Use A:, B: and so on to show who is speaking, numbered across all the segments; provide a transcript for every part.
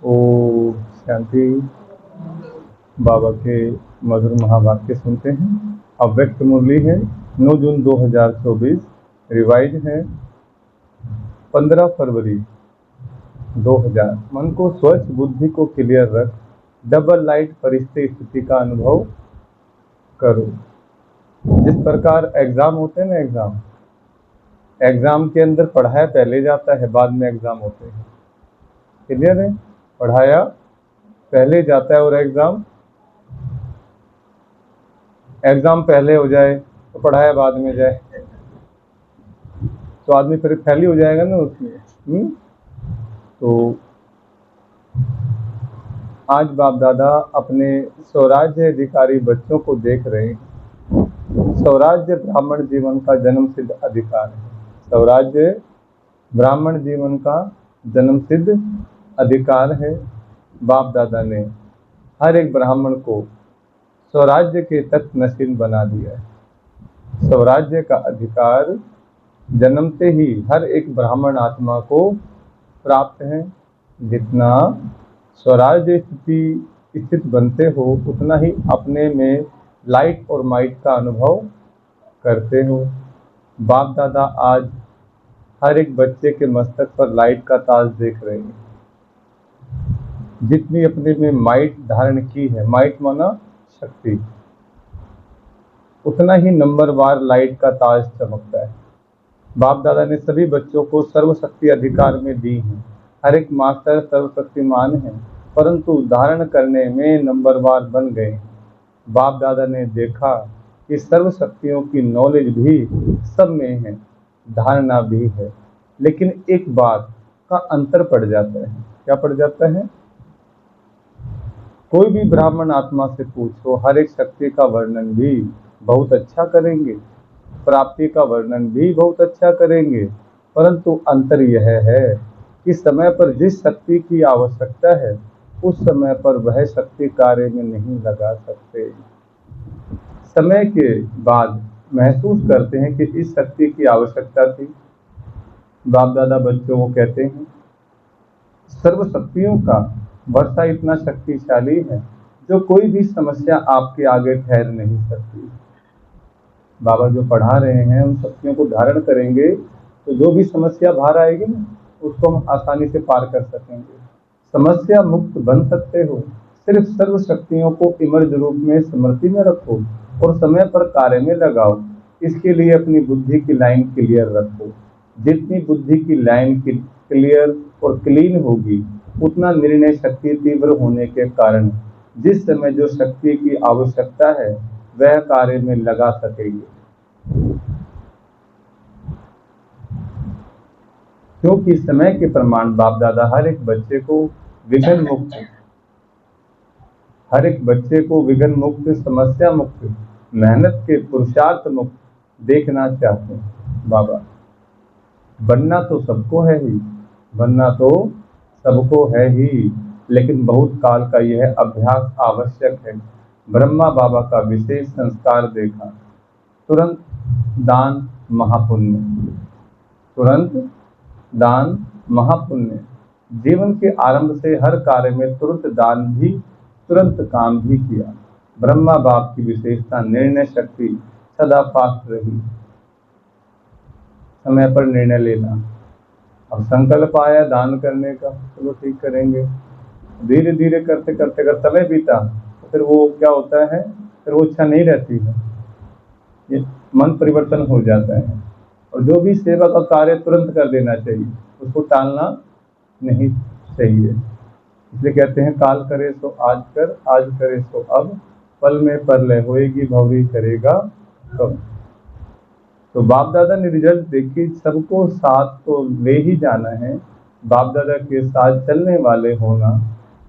A: ओ शांति। बाबा के मधुर महावाक्य सुनते हैं। अव्यक्त मुरली है 9 जून 2024, रिवाइज है 15 फरवरी 2000। मन को स्वच्छ, बुद्धि को क्लियर रख, डबल लाइट फरिश्ते स्थिति का अनुभव करो। जिस प्रकार एग्जाम होते हैं ना, एग्जाम के अंदर पढ़ाया पहले जाता है, बाद में एग्जाम होते हैं। क्लियर है? पढ़ाया पहले जाता है और एग्जाम पहले हो जाए तो पढ़ाया बाद में जाए तो आदमी फिर फैल हो जाएगा ना उसमें। तो आज बाप दादा अपने स्वराज्य अधिकारी बच्चों को देख रहे हैं। स्वराज्य ब्राह्मण जीवन का जन्म सिद्ध अधिकार है। स्वराज्य ब्राह्मण जीवन का जन्म सिद्ध अधिकार है। बाप दादा ने हर एक ब्राह्मण को स्वराज्य के तख्त नशीन बना दिया है। स्वराज्य का अधिकार जन्मते ही हर एक ब्राह्मण आत्मा को प्राप्त है। जितना स्वराज्य स्थित बनते हो, उतना ही अपने में लाइट और माइट का अनुभव करते हो। बाप दादा आज हर एक बच्चे के मस्तक पर लाइट का ताज देख रहे हैं। जितनी अपने में माइट धारण की है, माइट माना शक्ति, उतना ही नंबरवार लाइट का ताज चमकता है। बाप दादा ने सभी बच्चों को सर्वशक्ति अधिकार में दी है। हर एक मास्टर सर्वशक्तिमान है, परंतु धारण करने में नंबरवार बन गए। बाप दादा ने देखा कि सर्व शक्तियों की नॉलेज भी सब में है, धारणा भी है, लेकिन एक बात का अंतर पड़ जाता है। क्या पड़ जाता है? कोई भी ब्राह्मण आत्मा से पूछो, हर एक शक्ति का वर्णन भी बहुत अच्छा करेंगे, प्राप्ति का वर्णन भी बहुत अच्छा करेंगे, परंतु अंतर यह है कि समय पर जिस शक्ति की आवश्यकता है, उस समय पर वह शक्ति कार्य में नहीं लगा सकते। समय के बाद महसूस करते हैं कि इस शक्ति की आवश्यकता थी। बाप दादा बच्चों को कहते हैं, सर्व शक्तियों का वर्षा इतना शक्तिशाली है जो कोई भी समस्या आपके आगे ठहर नहीं सकती। बाबा जो पढ़ा रहे हैं, उन शक्तियों को धारण करेंगे तो जो भी समस्या बाहर आएगी ना, उसको हम आसानी से पार कर सकेंगे। समस्या मुक्त बन सकते हो। सिर्फ सर्व शक्तियों को इमर्ज रूप में स्मृति में रखो और समय पर कार्य में लगाओ। इसके लिए अपनी बुद्धि की लाइन क्लियर रखो। जितनी बुद्धि की लाइन क्लियर और क्लीन होगी, उतना निर्णय शक्ति तीव्र होने के कारण जिस समय जो शक्ति की आवश्यकता है, वह कार्य में लगा सकेंगे। क्योंकि समय के प्रमाण बाप दादा हर एक बच्चे को विघ्न मुक्त, समस्या मुक्त, मेहनत के पुरुषार्थ मुक्त देखना चाहते हैं। बाबा बनना तो सबको है ही, लेकिन बहुत काल का यह अभ्यास आवश्यक है। ब्रह्मा बाबा का विशेष संस्कार देखा, तुरंत दान महापुण्य। जीवन के आरंभ से हर कार्य में तुरंत दान भी, तुरंत काम भी किया। ब्रह्मा बाप की विशेषता निर्णय शक्ति सदा फास्ट रही। समय पर निर्णय लेना। अब संकल्प आया दान करने का, चलो ठीक करेंगे। धीरे धीरे करते करते अगर समय बीता तो फिर वो क्या होता है, फिर वो इच्छा नहीं रहती है, ये मन परिवर्तन हो जाता है। और जो भी सेवा का कार्य तुरंत कर देना चाहिए, उसको टालना नहीं चाहिए। इसलिए कहते हैं, काल करे सो आज कर, आज करे सो अब, पल में परलय होएगी भौरी करेगा कब। तो बाप दादा ने रिजल्ट देखी, सबको साथ तो ले ही जाना है। बाप दादा के साथ चलने वाले होना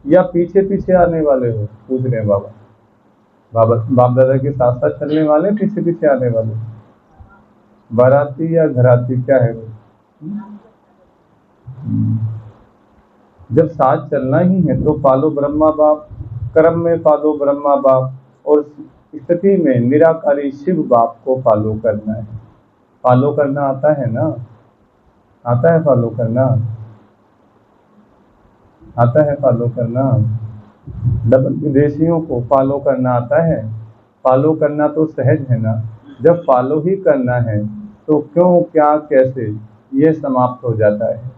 A: या पीछे पीछे आने वाले हो, पूछ रहे हैं बाप दादा के साथ साथ चलने वाले, पीछे पीछे आने वाले, बाराती या घराती, क्या है वो? जब साथ चलना ही है तो पालो ब्रह्मा बाप, कर्म में पालो ब्रह्मा बाप, और स्थिति में निराकारी शिव बाप को फॉलो करना है। फॉलो करना आता है ना? आता है फॉलो करना? आता है फॉलो करना? डबल विदेशियों को फॉलो करना आता है? फॉलो करना तो सहज है ना। जब फॉलो ही करना है तो क्यों, क्या, कैसे, ये समाप्त हो जाता है।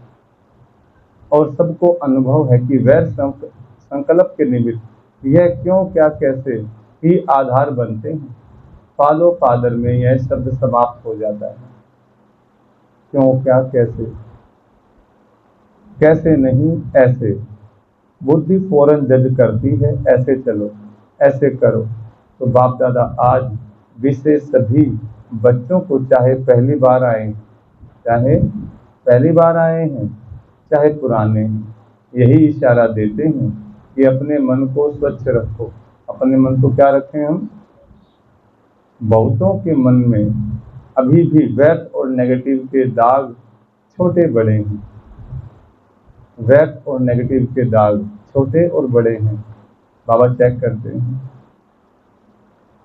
A: और सबको अनुभव है कि वैर संकल्प के निमित्त यह क्यों, क्या, कैसे ही आधार बनते हैं। फॉलो फादर में यह शब्द समाप्त हो जाता है। क्यों, क्या, कैसे, कैसे नहीं, ऐसे। बुद्धि फौरन जज करती है, ऐसे चलो, ऐसे करो। तो बाप दादा आज विशेष सभी बच्चों को, चाहे पहली बार आए, चाहे पहली बार आए हैं, चाहे पुराने हैं, यही इशारा देते हैं कि अपने मन को स्वच्छ रखो। अपने मन को क्या रखें हम? बहुतों के मन में अभी भी व्यर्थ और नेगेटिव के दाग छोटे बड़े हैं। व्यर्थ और नेगेटिव के दाग छोटे और बड़े हैं। बाबा चेक करते हैं।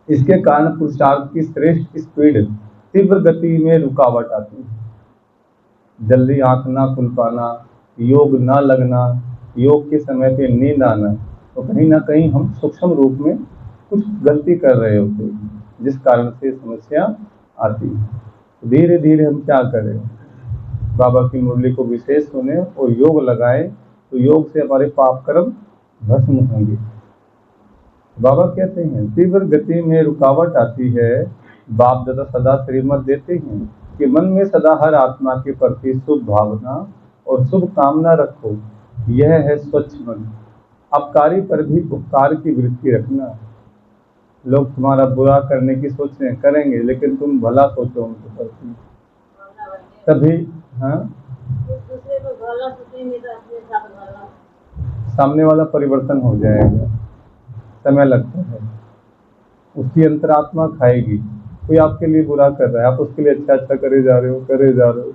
A: इसके कारण पुरुषार्थ की श्रेष्ठ स्पीड, तीव्र गति में रुकावट आती है। जल्दी आंख ना खुल पाना, योग ना लगना, योग के समय पे नींद आना, तो कहीं ना कहीं हम सूक्ष्म रूप में कुछ गलती कर रहे होते हैं, जिस कारण से समस्या आती है। धीरे धीरे हम क्या करें? बाबा की मुरली को विशेष सुने और योग लगाएं, तो योग से हमारे पाप कर्म भस्म होंगे। बाबा कहते हैं तीव्र गति में रुकावट आती है। बाप दादा सदा श्रीमत देते हैं कि मन में सदा हर आत्मा के प्रति शुभ भावना और शुभ कामना रखो। यह है स्वच्छ मन। अपकारी पर भी उपकार की वृत्ति रखना। लोग तुम्हारा बुरा करने की सोच रहे करेंगे, लेकिन तुम भला सोचो उनके प्रति, तभी सामने वाला परिवर्तन हो जाएगा। समय लगता है, उसकी अंतरात्मा खाएगी। कोई आपके लिए बुरा कर रहा है, आप उसके लिए अच्छा करे जा रहे हो,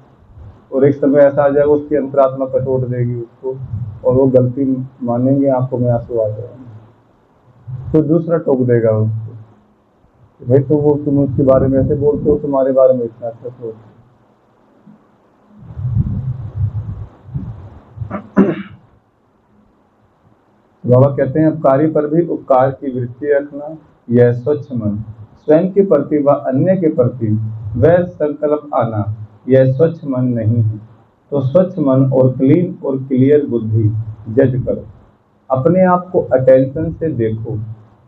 A: और एक समय ऐसा आ जाएगा उसकी अंतरात्मा कटोट देगी उसको, और वो गलती मानेंगे, आंखों में आंसू आ जाएंगे। तो दूसरा टोक देगा उसको, भाई तो वो तुम उसके बारे में ऐसे बोलते हो, तुम्हारे बारे में इतना अच्छा सोचते। बाबा कहते हैं अपकारी पर भी उपकार की वृत्ति रखना, यह स्वच्छ मन। स्वयं के प्रति व अन्य के प्रति वैर संकल्प आना, यह स्वच्छ मन नहीं है। तो स्वच्छ मन और क्लीन और क्लियर बुद्धि जज करो। अपने आप को अटेंशन से देखो,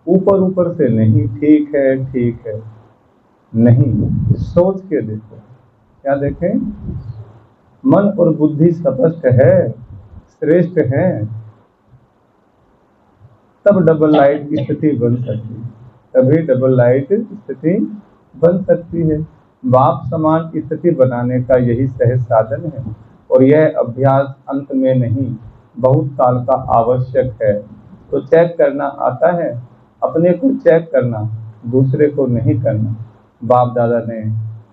A: ऊपर ऊपर से नहीं, ठीक है नहीं, सोच के देखो। क्या देखें? मन और बुद्धि स्पष्ट है, श्रेष्ठ है, तब डबल लाइट की स्थिति बन सकती है। तभी डबल लाइट स्थिति बन सकती है। बाप समान स्थिति बनाने का यही सहज साधन है, और यह अभ्यास अंत में नहीं, बहुत काल का आवश्यक है। तो चेक करना आता है, अपने को चेक करना, दूसरे को नहीं करना। बाप दादा ने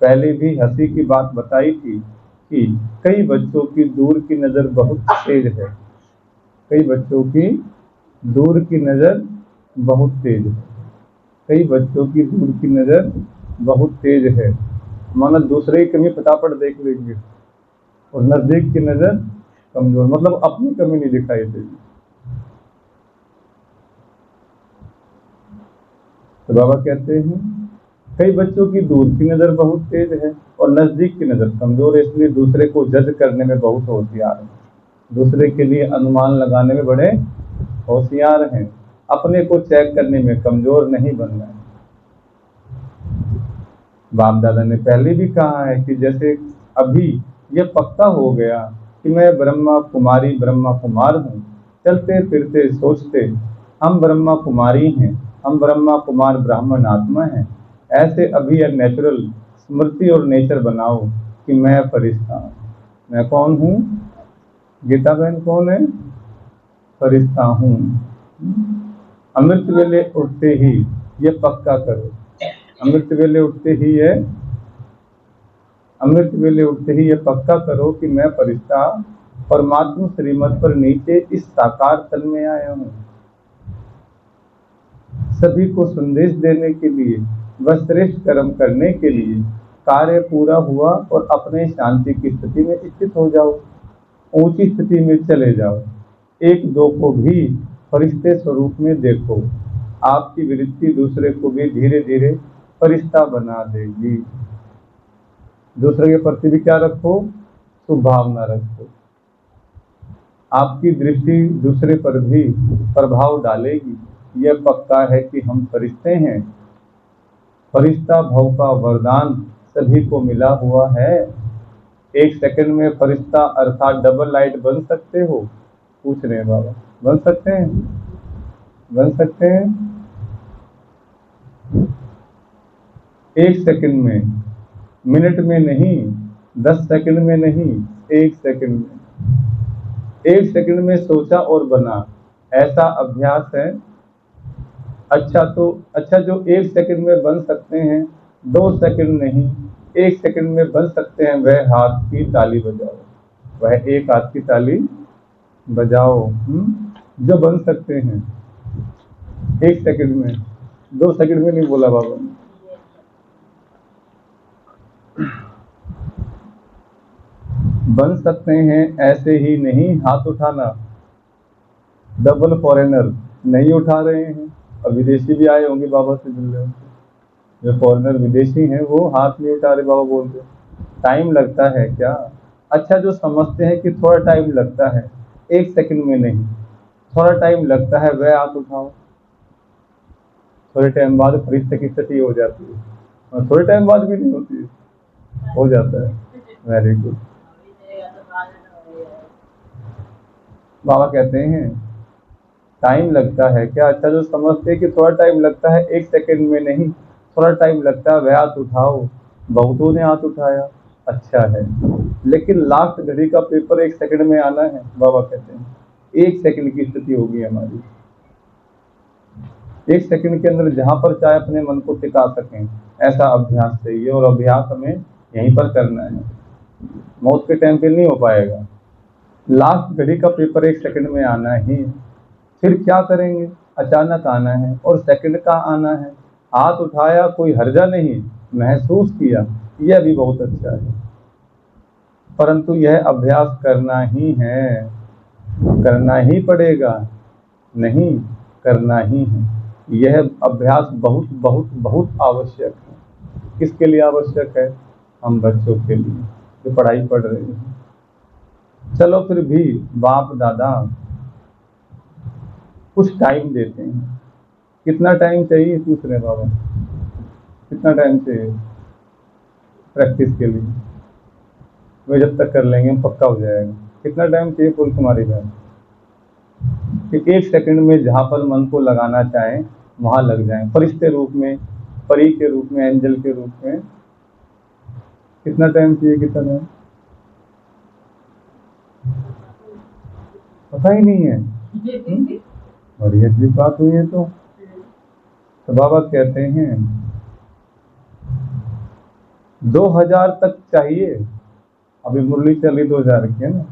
A: पहले भी हंसी की बात बताई थी कि कई बच्चों की दूर की नजर बहुत तेज है। कई बच्चों की दूर की नजर बहुत तेज है। कई बच्चों की दूर की नजर बहुत तेज है, मानो दूसरे की कमी फटाफट देख लेंगे, और नजदीक की नजर कमजोर, मतलब अपनी कमी नहीं दिखाई देगी। तो बाबा कहते हैं कई बच्चों की दूर की नजर बहुत तेज है और नजदीक की नजर कमजोर है, इसलिए दूसरे को जज करने में बहुत होशियार है, दूसरे के लिए अनुमान लगाने में बड़े होशियार हैं। अपने को चेक करने में कमजोर नहीं बनना है। बाप दादा ने पहले भी कहा है कि जैसे अभी यह पक्का हो गया कि मैं ब्रह्मा कुमारी ब्रह्मा कुमार हूँ, चलते फिरते सोचते हम ब्रह्मा कुमारी हैं, हम ब्रह्मा कुमार ब्राह्मण आत्मा हैं, ऐसे अभी यह नेचुरल स्मृति और नेचर बनाओ कि मैं फरिश्ता हूँ। मैं कौन हूँ? गीता बहन कौन है? फरिश्ता हूँ। अमृत वेले उठते ही ये पक्का करो। अमृत वेले उठते ही ये पक्का करो कि मैं फरिश्ता परमात्मा श्रीमत पर नीचे इस साकार तन में आया हूँ, सभी को संदेश देने के लिए व श्रेष्ठ कर्म करने के लिए। कार्य पूरा हुआ और अपने शांति की स्थिति में स्थित हो जाओ, ऊंची स्थिति में चले जाओ। एक दो को भी फरिश्ते स्वरूप में देखो। आपकी वृत्ति दूसरे को भी धीरे धीरे फरिश्ता बना देगी। दूसरे के प्रति भी क्या रखो, शुभ भावना रखो। आपकी दृष्टि दूसरे पर भी प्रभाव डालेगी। यह पक्का है कि हम फरिश्ते हैं। फरिश्ता भव का वरदान सभी को मिला हुआ है। एक सेकंड में फरिश्ता अर्थात डबल लाइट बन सकते हो? पूछ रहे हैं बाबा, बन सकते हैं? बन सकते हैं? एक सेकंड में, मिनट में नहीं, 10 सेकंड में नहीं, एक सेकंड में। एक सेकंड में सोचा और बना, ऐसा अभ्यास है। अच्छा जो एक सेकंड में बन सकते हैं, 2 सेकंड नहीं, एक सेकंड में बन सकते हैं, वह हाथ की ताली बजाओ। वह एक हाथ की ताली बजाओ जो बन सकते हैं एक सेकंड में, 2 सेकंड में नहीं बोला बाबा ने। बन सकते हैं ऐसे ही नहीं हाथ उठाना। डबल फॉरेनर नहीं उठा रहे हैं। अब विदेशी भी आए होंगे बाबा से मिल रहे होंगे, जो फॉरेनर विदेशी हैं वो हाथ नहीं उठा रहे। बाबा बोलते टाइम लगता है क्या? अच्छा जो समझते हैं कि थोड़ा टाइम लगता है, एक सेकंड में नहीं, थोड़ा टाइम लगता है, वह हाथ उठाओ। थोड़े टाइम बाद फरिश्ते की स्थिति हो जाती है, और थोड़े टाइम बाद भी नहीं होती है, हो जाता है। Very good. बाबा कहते हैं टाइम लगता है क्या? अच्छा जो समझते हैं कि थोड़ा टाइम लगता है, एक सेकंड में नहीं, थोड़ा टाइम लगता है, वह हाथ उठाओ। बहुतों ने हाथ उठाया, अच्छा है। लेकिन लास्ट घड़ी का पेपर एक सेकंड में आना है। बाबा कहते हैं एक सेकंड की स्थिति होगी हमारी। एक सेकंड के अंदर जहां पर चाहे अपने मन को टिका सकें, ऐसा अभ्यास चाहिए। और अभ्यास हमें यहीं पर करना है, मौत के टाइम पे नहीं हो पाएगा। लास्ट घड़ी का पेपर एक सेकंड में आना ही। फिर क्या करेंगे? अचानक आना है और सेकंड का आना है। हाथ उठाया, कोई हर्जा नहीं, महसूस किया, यह भी बहुत अच्छा है। परंतु यह अभ्यास करना ही है, करना ही पड़ेगा, नहीं करना ही है। यह अभ्यास बहुत बहुत बहुत आवश्यक है। किसके लिए आवश्यक है? हम बच्चों के लिए जो पढ़ाई पढ़ रहे हैं। चलो फिर भी बाप दादा कुछ टाइम देते हैं। कितना टाइम चाहिए पूछ रहे बाबा? कितना टाइम चाहिए प्रैक्टिस के लिए? वे जब तक कर लेंगे पक्का हो जाएगा। कितना टाइम चाहिए बोल तुम्हारी बहन? कि एक सेकंड में जहां पर मन को लगाना चाहें वहां लग जाएं, फरिश्ते रूप में, परी के रूप में, एंजल के रूप में। कितना टाइम चाहिए? कितना टाइम पता ही नहीं है। बड़ी अजीब बात हुई है। तो बाबा कहते हैं 2000 तक चाहिए। अभी मुरली चल रही 2000 की है ना।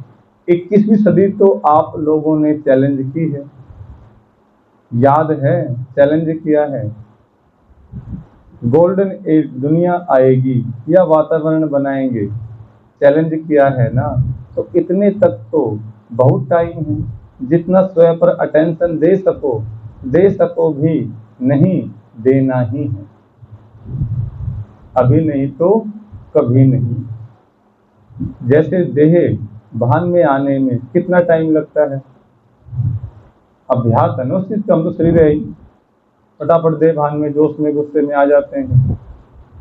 A: 21वीं सदी तो आप लोगों ने चैलेंज की है, याद है? चैलेंज किया है। गोल्डन एज दुनिया आएगी या वातावरण बनाएंगे, चैलेंज किया है ना। तो इतने तक तो बहुत टाइम है। जितना स्वयं पर अटेंशन दे सको भी नहीं, देना ही है। अभी नहीं तो कभी नहीं। जैसे देह भान में आने में कितना टाइम लगता है? अभ्यास है ना उस चीज का। हम तो शरीर है ही, फटाफट देह भान में, जोश में, गुस्से में आ जाते हैं।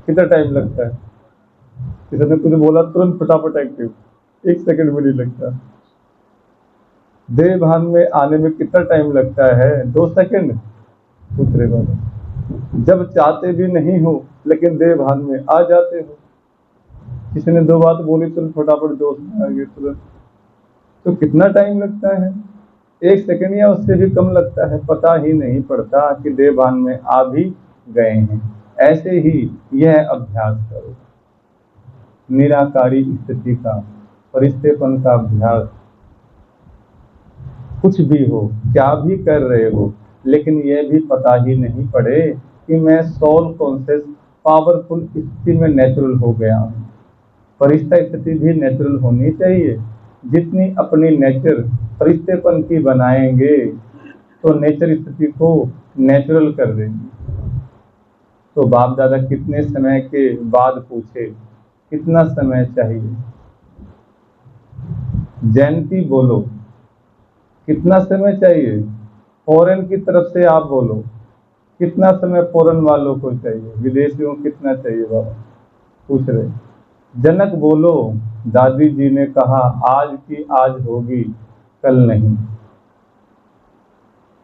A: कितना टाइम लगता है? किसी ने कुछ बोला तुरंत फटाफट एक्टिव, एक सेकंड भी नहीं लगता। देह भान में आने में कितना टाइम लगता है? 2 सेकंड। पूछ रहे बाबा जब चाहते भी नहीं हो लेकिन देह भान में आ जाते हो। किसी ने 2 बात बोली तुरंत फटाफट जोश में आ गए तुरंत। तो कितना टाइम लगता है? 1 सेकंड या उससे भी कम लगता है। पता ही नहीं पड़ता कि देह भान में आ भी गए हैं। ऐसे ही यह अभ्यास करो, निराकारी स्थिति का, फरिश्तेपन का अभ्यास। कुछ भी हो, क्या भी कर रहे हो, लेकिन यह भी पता ही नहीं पड़े कि मैं सोल कॉन्शियस पावरफुल स्थिति में नेचुरल हो गया हूँ। फरिश्ता स्थिति भी नेचुरल होनी चाहिए। जितनी अपनी नेचर फरिश्तेपन की बनाएंगे तो नेचर स्थिति को नेचुरल कर देंगे। तो बाप दादा कितने समय के बाद पूछे, कितना समय चाहिए? जयंती बोलो, कितना समय चाहिए? फॉरेन की तरफ से आप बोलो, कितना समय फॉरेन वालों को चाहिए? विदेशियों को कितना चाहिए बाबा पूछ रहे। जनक बोलो, दादी जी ने कहा आज की आज होगी, कल नहीं।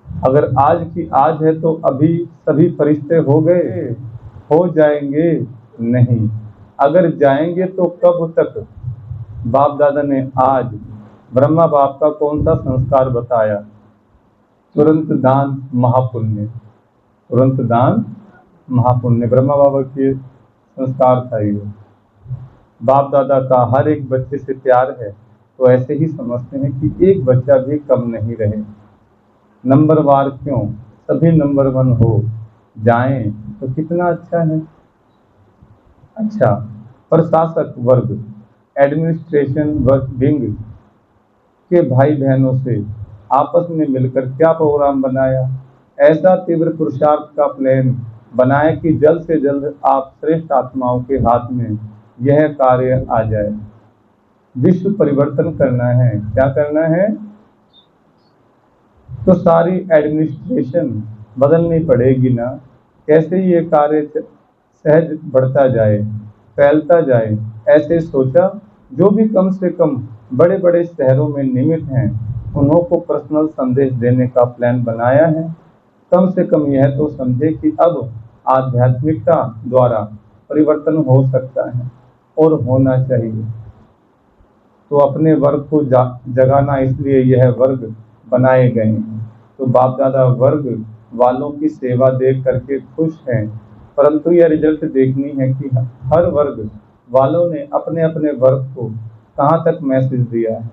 A: अगर आज की आज है तो अभी सभी फरिश्ते हो गए, हो जाएंगे नहीं। अगर जाएंगे तो कब तक? बाप दादा ने आज ब्रह्मा बाप का कौन सा संस्कार बताया? तुरंत दान महापुण्य, तुरंत दान महापुण्य ब्रह्मा बाबा के संस्कार था ये। बाप दादा का हर एक बच्चे से प्यार है, तो ऐसे ही समझते हैं कि एक बच्चा भी कम नहीं रहे। नंबरवार क्यों, सभी नंबर 1 हो जाएं तो कितना अच्छा है। अच्छा, प्रशासक वर्ग, एडमिनिस्ट्रेशन वर्ग विंग के भाई बहनों से आपस में मिलकर क्या प्रोग्राम बनाया? ऐसा तीव्र पुरुषार्थ का प्लान बनाए कि जल्द से जल्द आप श्रेष्ठ आत्माओं के हाथ में यह कार्य आ जाए। विश्व परिवर्तन करना है, क्या करना है? तो सारी एडमिनिस्ट्रेशन बदलनी पड़ेगी ना। कैसे ये कार्य सहज बढ़ता जाए, फैलता जाए, ऐसे सोचा। जो भी कम से कम बड़े बड़े शहरों में निमित हैं, उन्हों को पर्सनल संदेश देने का प्लान बनाया है। कम से कम यह तो समझे कि अब आध्यात्मिकता द्वारा परिवर्तन हो सकता है और होना चाहिए। तो अपने वर्ग को जगाना, इसलिए यह वर्ग बनाए गए हैं। तो बाप दादा वर्ग वालों की सेवा देख करके खुश हैं, परंतु यह रिजल्ट देखनी है कि हर वर्ग वालों ने अपने अपने वर्ग को कहां तक मैसेज दिया है।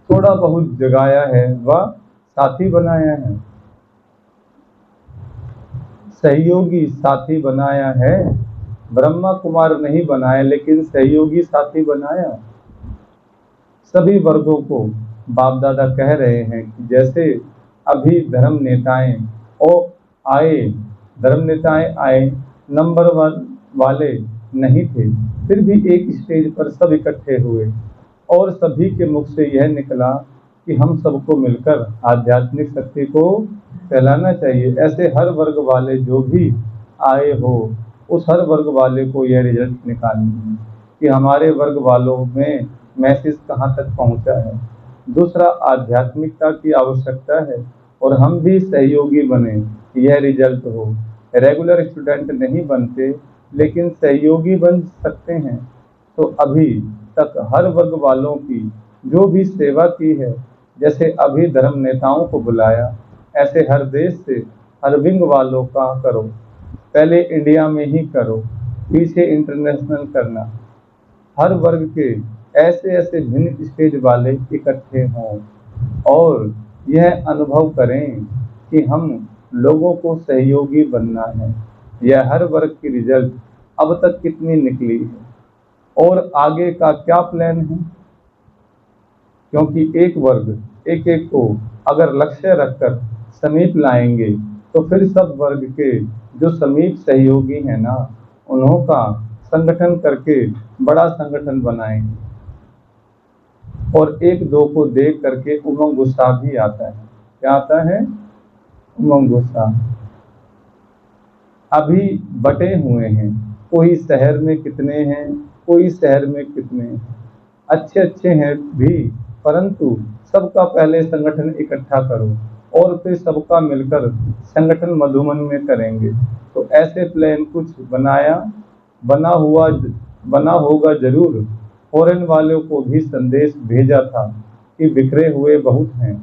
A: थोड़ा बहुत जगाया है व साथी बनाया है, सहयोगी साथी बनाया है। ब्रह्मा कुमार नहीं बनाया, लेकिन सहयोगी साथी बनाया। सभी वर्गों को बाप दादा कह रहे हैं कि जैसे अभी धर्म नेताएं आए, नंबर 1 वाले नहीं थे, फिर भी एक स्टेज पर सब इकट्ठे हुए और सभी के मुख से यह निकला कि हम सबको मिलकर आध्यात्मिक शक्ति को फैलाना चाहिए। ऐसे हर वर्ग वाले जो भी आए हो, उस हर वर्ग वाले को यह रिजल्ट निकालनी है कि हमारे वर्ग वालों में मैसेज कहाँ तक पहुँचा है। दूसरा, आध्यात्मिकता की आवश्यकता है और हम भी सहयोगी बने, यह रिजल्ट हो। रेगुलर स्टूडेंट नहीं बनते, लेकिन सहयोगी बन सकते हैं। तो अभी तक हर वर्ग वालों की जो भी सेवा की है, जैसे अभी धर्म नेताओं को बुलाया, ऐसे हर देश से हर विंग वालों का करो। पहले इंडिया में ही करो, पीछे इंटरनेशनल करना। हर वर्ग के ऐसे ऐसे भिन्न स्टेज वाले इकट्ठे हों और यह अनुभव करें कि हम लोगों को सहयोगी बनना है। यह हर वर्ग की रिजल्ट अब तक कितनी निकली है और आगे का क्या प्लान है। क्योंकि एक वर्ग एक एक को अगर लक्ष्य रखकर समीप लाएंगे, तो फिर सब वर्ग के जो समीप सहयोगी हैं ना, उन्हों का संगठन करके बड़ा संगठन बनाएंगे। और एक दो को देख करके उमंग गुस्सा भी आता है। क्या आता है? उमंग गुस्सा। अभी बटे हुए हैं, कोई शहर में कितने हैं, कोई शहर में कितने हैं, अच्छे अच्छे हैं भी, परंतु सबका पहले संगठन इकट्ठा करो और फिर सबका मिलकर संगठन मधुबन में करेंगे। तो ऐसे प्लान कुछ बना होगा जरूर। फॉरेन वालों को भी संदेश भेजा था कि बिखरे हुए बहुत हैं।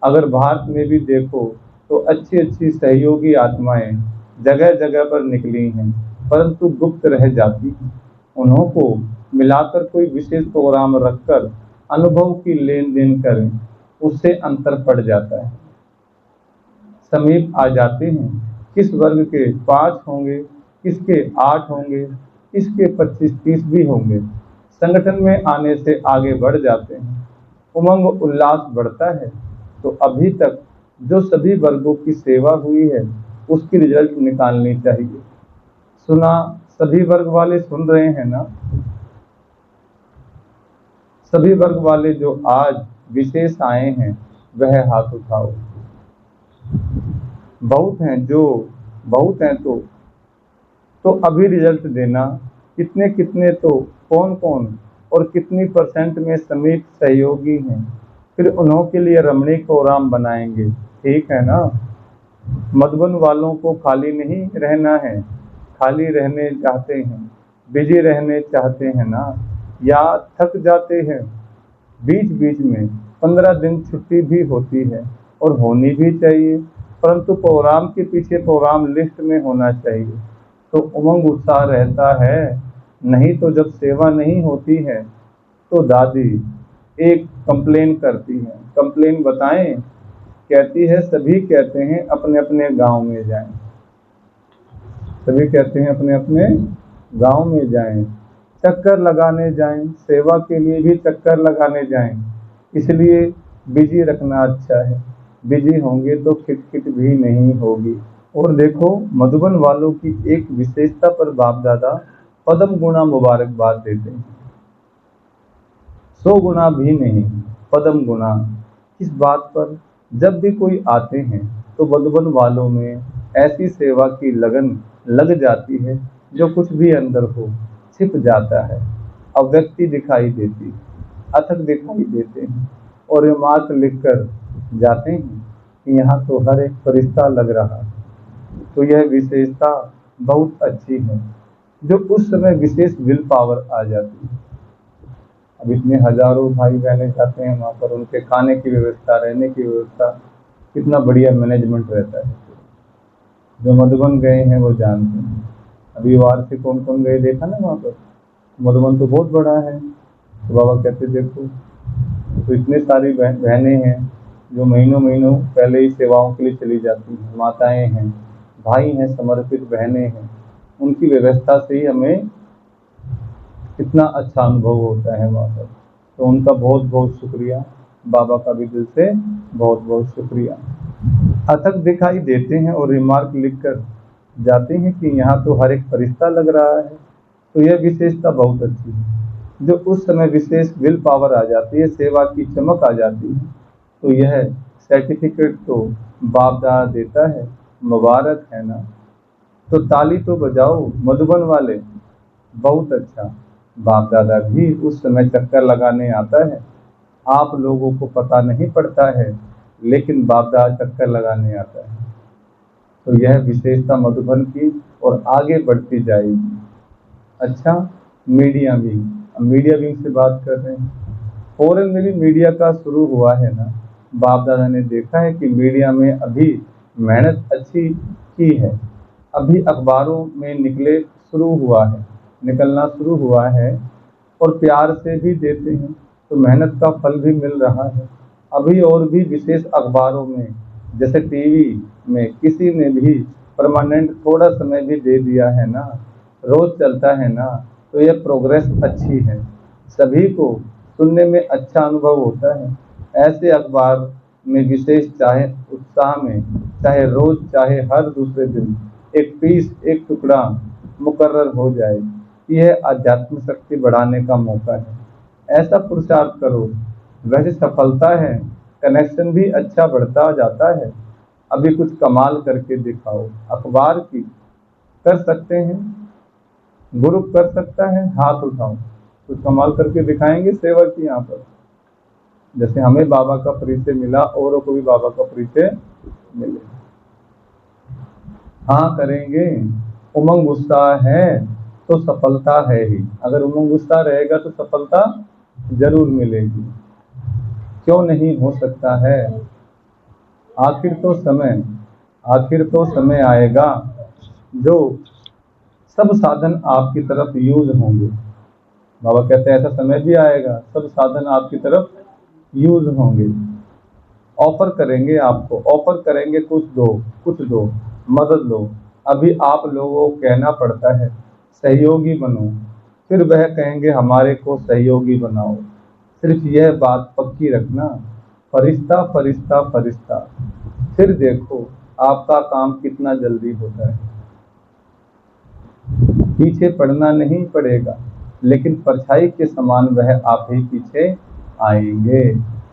A: अगर भारत में भी देखो तो अच्छी अच्छी सहयोगी आत्माएं जगह जगह पर निकली हैं, परंतु गुप्त रह जाती हैं। उन्हों को मिलाकर कोई विशेष प्रोग्राम रखकर अनुभव की लेन देन करें, उससे अंतर पड़ जाता है, समीप आ जाते हैं। किस वर्ग के 5 होंगे, किसके 8 होंगे, किसके 25-30 भी होंगे, संगठन में आने से आगे बढ़ जाते हैं, उमंग उल्लास बढ़ता है। तो अभी तक जो सभी वर्गों की सेवा हुई है उसकी रिजल्ट निकालनी चाहिए। सुना? सभी वर्ग वाले सुन रहे हैं ना? सभी वर्ग वाले जो आज विशेष आए हैं वह हाथ उठाओ। बहुत हैं तो अभी रिजल्ट देना। कितने कितने तो कौन कौन और कितनी परसेंट में समीप सहयोगी हैं, फिर उन्हों के लिए रमणीक और राम बनाएंगे। ठीक है ना? मधुबन वालों को खाली नहीं रहना है, खाली रहने चाहते हैं, बिजी रहने चाहते हैं ना, या थक जाते हैं? बीच बीच में 15 दिन छुट्टी भी होती है और होनी भी चाहिए, परंतु प्रोग्राम के पीछे प्रोग्राम लिस्ट में होना चाहिए तो उमंग उत्साह रहता है। नहीं तो जब सेवा नहीं होती है तो दादी एक कंप्लेन करती है। कंप्लेन बताएं? कहती है सभी कहते हैं अपने अपने गांव में जाएं, सभी कहते हैं अपने अपने गांव में जाएं, चक्कर लगाने जाएं, सेवा के लिए भी चक्कर लगाने जाएं। इसलिए बिजी रखना अच्छा है, बिजी होंगे तो खिटखिट भी नहीं होगी। और देखो, मधुबन वालों की एक विशेषता पर बाप दादा पदम गुणा मुबारकबाद देते हैं। 100 गुना भी नहीं, पदम गुणा। इस बात पर जब भी कोई आते हैं तो मधुबन वालों में ऐसी सेवा की लगन लग जाती है जो कुछ भी अंदर हो छिप जाता है, अव्यक्ति दिखाई देती, अथक दिखाई देते हैं और रिमार्क लिखकर जाते हैं कि यहाँ तो हर एक फरिश्ता लग रहा है। तो यह विशेषता बहुत अच्छी है जो उस समय विशेष विल पावर आ जाती है। अब इतने हजारों भाई बहने जाते हैं वहाँ पर, उनके खाने की व्यवस्था, रहने की व्यवस्था, कितना बढ़िया मैनेजमेंट रहता है। जो मधुबन गए हैं वो जानते हैं। अभी वार से कौन कौन गए देखा ना वहाँ पर? मधुबन तो बहुत बड़ा है। तो बाबा कहते देखो, तो इतने सारी बहनें हैं जो महीनों महीनों पहले ही सेवाओं के लिए चली जाती हैं, माताएं हैं, भाई हैं, समर्पित बहनें हैं। उनकी व्यवस्था से ही हमें कितना अच्छा अनुभव होता है वहाँ पर। तो उनका बहुत बहुत शुक्रिया, बाबा का भी दिल से बहुत बहुत शुक्रिया। अथक दिखाई देते हैं और रिमार्क लिखकर जाते हैं कि यहाँ तो हर एक फरिश्ता लग रहा है। तो यह विशेषता बहुत अच्छी है जो उस समय विशेष विल पावर आ जाती है, सेवा की चमक आ जाती है। तो यह सर्टिफिकेट तो बाप दादा देता है, मुबारक है ना? तो ताली तो बजाओ मधुबन वाले, बहुत अच्छा। बाप दादा भी उस समय चक्कर लगाने आता है, आप लोगों को पता नहीं पड़ता है, लेकिन बाप दादा चक्कर लगाने आता है। तो यह विशेषता मधुबन की और आगे बढ़ती जाएगी। अच्छा, मीडिया विंग, अब मीडिया विंग से बात कर रहे हैं। फौरन में भी मीडिया का शुरू हुआ है ना। बाप दादा ने देखा है कि मीडिया में अभी मेहनत अच्छी की है, अभी अखबारों में निकलना शुरू हुआ है और प्यार से भी देते हैं तो मेहनत का फल भी मिल रहा है। अभी और भी विशेष अखबारों में, जैसे टीवी में किसी ने भी परमानेंट थोड़ा समय भी दे दिया है ना, रोज चलता है ना, तो यह प्रोग्रेस अच्छी है, सभी को सुनने में अच्छा अनुभव होता है। ऐसे अखबार में विशेष, चाहे उत्साह में, चाहे रोज चाहे हर दूसरे दिन एक पीस, एक टुकड़ा मुकर्रर हो जाए, यह आध्यात्मिक शक्ति बढ़ाने का मौका है। ऐसा पुरुषार्थ करो, वैसे सफलता है, कनेक्शन भी अच्छा बढ़ता जाता है। अभी कुछ कमाल करके दिखाओ। अखबार की कर सकते हैं, ग्रुप कर सकता है, हाथ उठाओ, कुछ कमाल करके दिखाएंगे सेवा की। यहाँ पर जैसे हमें बाबा का परिचय मिला, औरों को भी बाबा का परिचय मिले। हाँ करेंगे, उमंग उत्साह है तो सफलता है ही। अगर उमंग उत्साह रहेगा तो सफलता जरूर मिलेगी, क्यों नहीं हो सकता है। आखिर तो समय आएगा जो सब साधन आपकी तरफ यूज होंगे। बाबा कहते हैं ऐसा समय भी आएगा, सब साधन आपकी तरफ यूज होंगे। ऑफर करेंगे, आपको ऑफर करेंगे, कुछ दो, मदद लो। अभी आप लोगों को कहना पड़ता है सहयोगी बनो, फिर वह कहेंगे हमारे को सहयोगी बनाओ। सिर्फ यह बात पक्की रखना, फरिश्ता फरिश्ता फरिश्ता, फिर देखो आपका काम कितना जल्दी होता है। पीछे पड़ना नहीं पड़ेगा, लेकिन परछाई के समान वह आप ही पीछे आएंगे।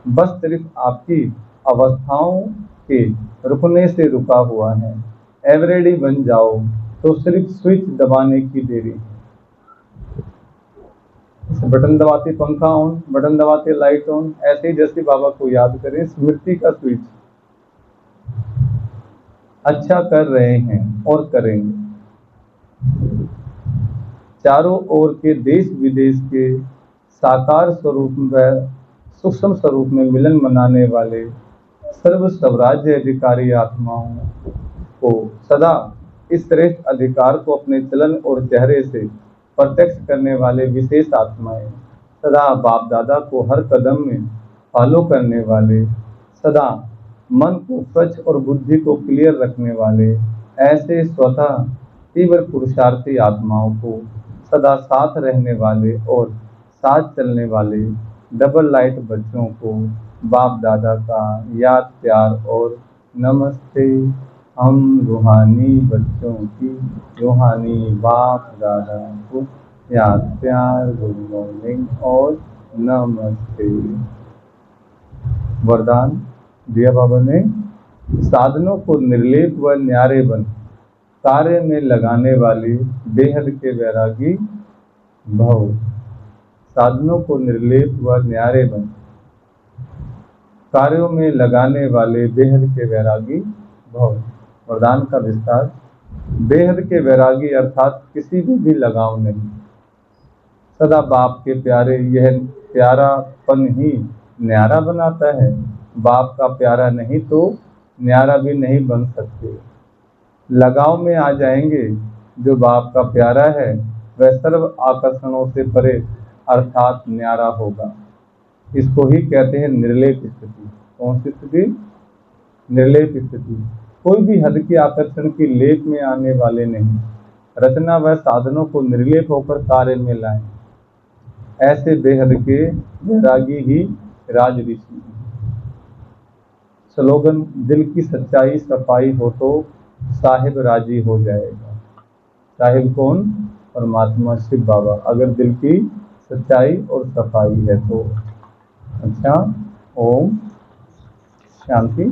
A: बस सिर्फ आपकी अवस्थाओं के रुकने से रुका हुआ है। एवरेडी बन जाओ तो सिर्फ स्विच दबाने की देरी। बटन दबाते पंखा ऑन, बटन दबाते लाइट ऑन, ऐसे ही जैसे बाबा को याद करें, स्मृति का स्विच। अच्छा कर रहे हैं और करेंगे। चारों ओर के देश विदेश के साकार स्वरूप व सूक्ष्म स्वरूप में मिलन मनाने वाले सर्व स्वराज्य अधिकारी आत्माओं को सदा इस श्रेष्ठ अधिकार को अपने चलन और चेहरे से प्रत्यक्ष करने वाले विशेष आत्माएं, सदा बाप दादा को हर कदम में फॉलो करने वाले, सदा मन को स्वच्छ और बुद्धि को क्लियर रखने वाले ऐसे स्वतः तीव्र पुरुषार्थी आत्माओं को, सदा साथ रहने वाले और साथ चलने वाले डबल लाइट बच्चों को बाप दादा का याद प्यार और नमस्ते। हम रूहानी बच्चों की रूहानी बाप दादा को याद प्यार, गुड मॉर्निंग और नमस्ते। वरदान दिया बाबा ने, साधनों को निर्लेप व न्यारे बन कार्य में लगाने वाले बेहद के वैरागी भव। साधनों को निर्लेप व न्यारे बन कार्यों में लगाने वाले बेहद के वैरागी भव। वरदान का विस्तार, बेहद के वैरागी अर्थात किसी भी लगाव नहीं, सदा बाप के प्यारे। यह प्यारापन ही न्यारा बनाता है। बाप का प्यारा नहीं तो न्यारा भी नहीं बन सकते। लगाव में आ जाएंगे जो बाप का प्यारा है, वह सर्व आकर्षणों से परे अर्थात न्यारा होगा। इसको ही कहते हैं निर्लेप स्थिति। कौन सी स्थिति? निर्लेप स्थिति। कोई भी हद के आकर्षण की लेप में आने वाले नहीं, रचना व साधनों को निर्लेप होकर कार्य में लाएं। ऐसे बेहद के वैरागी ही राज ऋषि। स्लोगन, दिल की सच्चाई सफाई हो तो साहिब राजी हो जाएगा। साहिब कौन? परमात्मा शिव बाबा, अगर दिल की सच्चाई और सफाई है तो। अच्छा, ओम शांति।